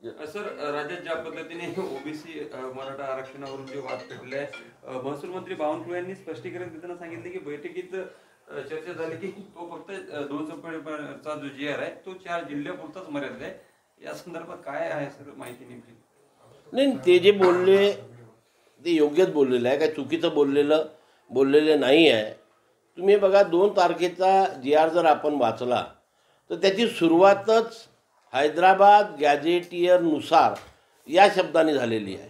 Sir, राज्यात ज्या पद्धतीने ओबीसी मराठा आरक्षणावरून जे वाद पेटले आहे, महसूल मंत्री बावनकुळे यांनी स्पष्टीकरण देताना सांगितले की बैठकीत चर्चा झाली की तो फक्त 2 सप्टेंबरचा जो GR आहे तो 4 जिल्ह्यापुरताच मर्यादित आहे. या संदर्भात काय आहे सर माहिती नेमकी? नाही, ते जे बोलले ते योग्यच बोललेलं आहे, काय चुकीचं बोललेलं नाही आहे. तुम्ही बघा, 2 तारखेचा GR जर आपण वाचला तर त्याची सुरुवातच हैदराबाद गॅझेटियरनुसार या शब्दाने झालेली आहे.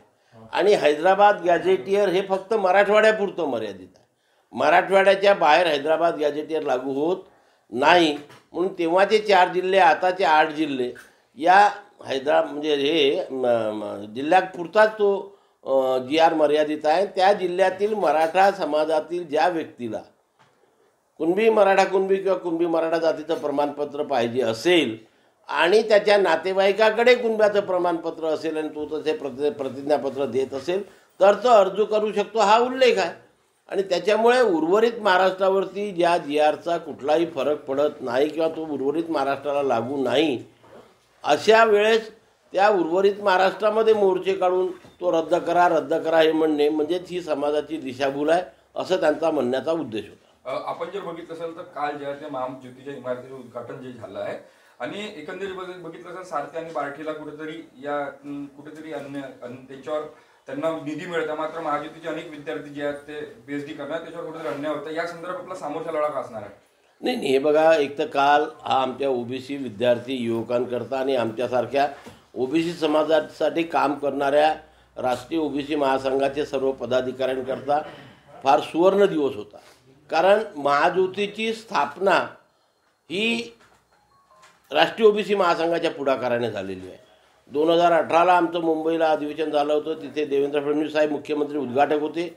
आणि हैदराबाद गॅझेटियर हे फक्त मराठवाड्यापुरतं मर्यादित आहे. मराठवाड्याच्या बाहेर हैदराबाद गॅझेटियर लागू होत नाही. म्हणून तेव्हाचे 4 जिल्हे, आताचे 8 जिल्हे या म्हणजे हे जिल्ह्यापुरताच तो GR मर्यादित आहे. त्या जिल्ह्यातील मराठा समाजातील ज्या व्यक्तीला मराठा कुणबी किंवा कुणबी मराठा जातीचं प्रमाणपत्र पाहिजे असेल आणि त्याच्या नातेवाईकाकडे कुणब्याचं प्रमाणपत्र असेल आणि तो तसे प्रतिज्ञापत्र देत असेल तर तो अर्ज करू शकतो, हा उल्लेख आहे. आणि त्याच्यामुळे उर्वरित महाराष्ट्रावरती ज्या GRचा कुठलाही फरक पडत नाही किंवा तो उर्वरित महाराष्ट्राला लागू नाही, अशा वेळेस त्या उर्वरित महाराष्ट्रामध्ये मोर्चे काढून तो रद्द करा हे म्हणणे म्हणजेच ही समाजाची दिशाभूल आहे, असं त्यांचा म्हणण्याचा उद्देश होता. आपण जर बघितलं असेल तर काल ज्या त्या महाज्योतीच्या इमारतीचं उद्घाटन जे झालं आहे आणि एकंदरीत बघितलं असेल सारथी आणि बार्टीला कुठेतरी त्यांच्यावर त्यांना निधी मिळतो, मात्र महाज्योतीचे अनेक विद्यार्थी जे आहेत ते PhD करणार त्याच्यावर कुठेतरी अन्याय होता. या संदर्भात आपला सामोरचा लढा का असणार आहे? नाही, हे बघा, एक तर काल हा आमच्या ओबीसी विद्यार्थी युवकांकरता आणि आमच्यासारख्या ओबीसी समाजासाठी काम करणाऱ्या राष्ट्रीय ओबीसी महासंघाचे सर्व पदाधिकाऱ्यांकरता फार सुवर्ण दिवस होता. कारण महाज्योतीची स्थापना ही राष्ट्रीय ओबीसी महासंघाच्या पुढाकाराने झालेली आहे. 2018ला आमचं मुंबईला अधिवेशन झालं होतं. तिथे देवेंद्र फडणवीस साहेब मुख्यमंत्री उद्घाटक होते.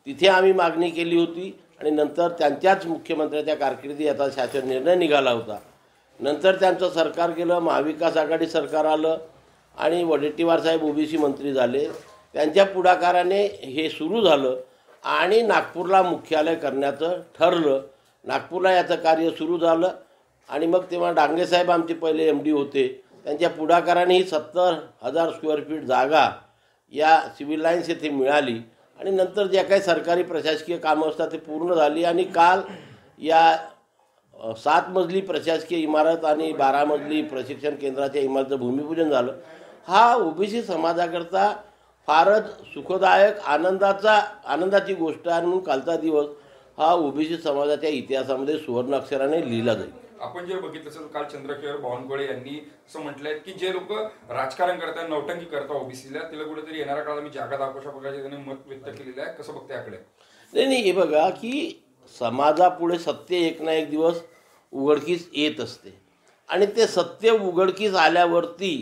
तिथे आम्ही मागणी केली होती आणि नंतर त्यांच्याच मुख्यमंत्र्याच्या कारकिर्दीत याचा शासन निर्णय निघाला होता. नंतर त्यांचं सरकार गेलं, महाविकास आघाडी सरकार आलं आणि वडेट्टीवार साहेब ओबीसी मंत्री झाले. त्यांच्या पुढाकाराने हे सुरू झालं आणि नागपूरला मुख्यालय करण्याचं ठरलं. नागपूरला याचं कार्य सुरू झालं आणि मग तेव्हा डांगे साहेब आमचे पहिले MD होते. त्यांच्या पुढाकाराने ही 70,000 स्क्वेअर फीट जागा या सिव्हिल लाईन्स येथे मिळाली आणि नंतर ज्या काही सरकारी प्रशासकीय कामं असतात ते पूर्ण झाली. आणि काल या 7 मजली प्रशासकीय इमारत आणि 12 मजली प्रशिक्षण केंद्राच्या इमारतीचं भूमिपूजन झालं. हा ओबीसी समाजाकरता फारच सुखदायक आनंदाची गोष्ट आहे. म्हणून कालचा दिवस हा ओबीसी समाजाच्या इतिहासामध्ये सुवर्ण अक्षराने लिहिला जाईल. आपण जर बघितलं असेल काल चंद्रशेखर बावनकुळे यांनी असं म्हटलंय की जे लोक राजकारण करतात, नौटंकी करतात ओबीसीला, त्याला कुठेतरी येणाऱ्या काळात मी जागा दाखवशा प्रकारचे त्यांनी मत व्यक्त केलेलं आहे. कसं बघते याकडे? नाही, हे बघा की समाजापुढे सत्य एक ना एक दिवस उघडकीस येत असते आणि ते सत्य उघडकीस आल्यावरती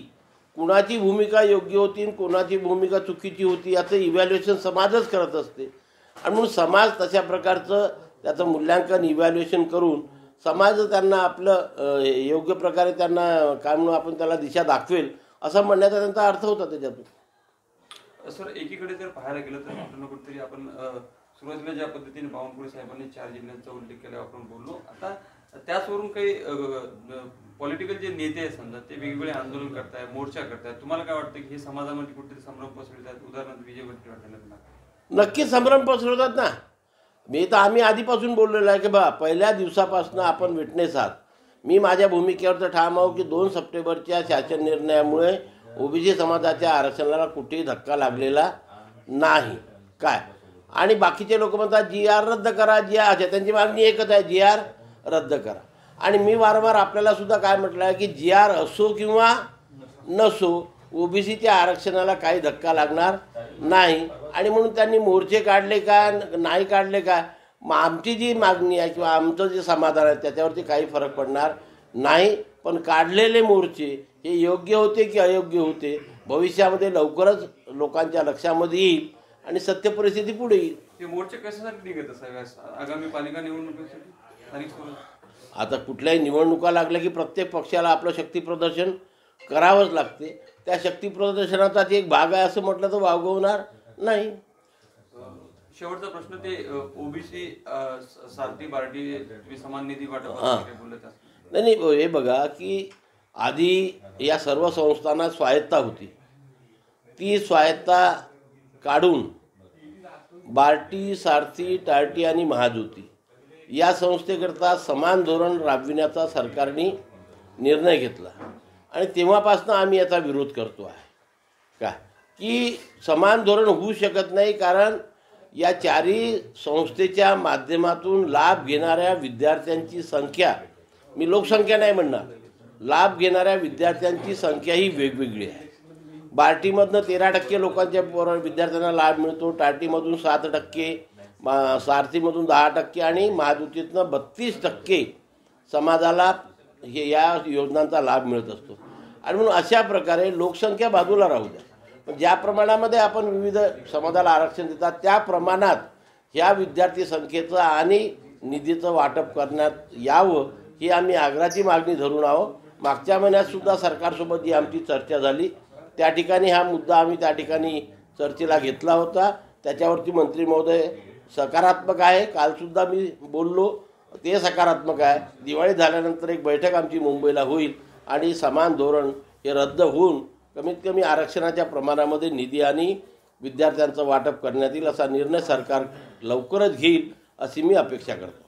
कुणाची भूमिका योग्य होती आणि कोणाची भूमिका चुकीची होती याचं इव्हॅल्युएशन समाजच करत असते. आणि म्हणून समाज तशा प्रकारचं त्याचं मूल्यांकन इव्हॅल्युएशन करून समाज त्यांना आपलं योग्य प्रकारे त्यांना काय म्हणून आपण त्याला दिशा दाखवेल असं म्हणण्याचा त्यांचा अर्थ होता त्याच्यातून. सर, एकीकडे जर पाहायला गेलं तर कुठं ना कुठेतरी आपण सुरुवातीला ज्या पद्धतीने बावनकुळे साहेबांनी 4 जिल्ह्यांचा उल्लेख केला आपण बोललो, आता त्याचवरून काही पॉलिटिकल जे नेते आहेत समजा ते वेगवेगळे आंदोलन करताय, मोर्चा करतायत. तुम्हाला काय वाटतं की हे समाजामध्ये कुठेतरी संभ्रम पसरवतात? उदाहरणार्थ विजय वडेट्टीवार नक्कीच संभ्रम पसरवतात ना. आम्ही आधीपासून बोललेलो आहे की पहिल्या दिवसापासून आपण विटनेस आहात. मी माझ्या भूमिकेवर तर ठाम आहो की 2 सप्टेंबरच्या शासन निर्णयामुळे ओबीसी समाजाच्या आरक्षणाला कुठेही धक्का लागलेला नाही. काय आणि बाकीचे लोक म्हणतात GR रद्द करा, GR त्यांची मागणी एकच आहे, GR रद्द करा. आणि मी वारंवार आपल्याला सुद्धा काय म्हटलं आहे की GR असो किंवा नसो ओबीसीच्या आरक्षणाला काही धक्का लागणार नाही. आणि म्हणून त्यांनी मोर्चे काढले का नाही काढले का, मग आमची जी मागणी आहे किंवा आमचं जे समाधान आहे त्याच्यावरती काही फरक पडणार नाही. पण काढलेले मोर्चे हे योग्य होते की अयोग्य होते भविष्यामध्ये लवकरच लोकांच्या लक्षामध्ये येईल आणि सत्य परिस्थिती पुढे येईल. हे मोर्चे कशासाठी निघत असावे आगामी पालिका निवडणुकीसाठी? आता कुठल्याही निवडणुका लागल्या की प्रत्येक पक्षाला आपलं शक्ती प्रदर्शन करावंच लागते. त्या शक्ती प्रदर्शनाचाच एक भाग आहे असं म्हटलं तर वावगवणार नाही. शेवटचा प्रश्न, ते ओबीसी सारथी बार्टी समान निधी वाटप बोलत नाही, हे बघा की आधी या सर्व संस्थांना स्वायत्ता होती, ती स्वायत्ता काढून बार्टी, सारथी, टार्टी आणि महाज्योती या संस्थेकरता समान धोरण राबविण्याचा सरकारने निर्णय घेतला आणि तेव्हापासून आम्ही याचा विरोध करतो आहे का की समान धोरण होऊ शकत नाही, कारण या चारही संस्थेच्या माध्यमातून लाभ घेणाऱ्या विद्यार्थ्यांची संख्या, मी लोकसंख्या नाही म्हणणार, लाभ घेणाऱ्या विद्यार्थ्यांची संख्या ही वेगवेगळी आहे. बार्टीमधनं 13% लोकांच्या विद्यार्थ्यांना लाभ मिळतो, टार्टीमधून 7%, सारथीमधून 10% आणि महाज्योतीतनं 32% समाजाला या योजनांचा लाभ मिळत असतो. आणि म्हणून अशा प्रकारे लोकसंख्या बाजूला राहू द्या, पण ज्या प्रमाणामध्ये आपण विविध समाजाला आरक्षण देतात त्या प्रमाणात ह्या विद्यार्थी संख्येचं आणि निधीचं वाटप करण्यात यावं ही आम्ही आग्रहाची मागणी धरून आहोत. मागच्या महिन्यातसुद्धा सरकारसोबत जी आमची चर्चा झाली त्या ठिकाणी हा मुद्दा आम्ही त्या ठिकाणी चर्चेला घेतला होता. त्याच्यावरती मंत्री महोदय सकारात्मक आहे, कालसुद्धा मी बोललो ते सकारात्मक आहे. दिवाळी झाल्यानंतर एक बैठक आमची मुंबईला होईल आणि समान धोरण हे रद्द होऊन कमीत कमी आरक्षणाच्या प्रमाणामध्ये निधी आणि विद्यार्थ्यांचं वाटप करण्यात येईल असा निर्णय सरकार लवकरच घेईल अशी मी अपेक्षा करतो.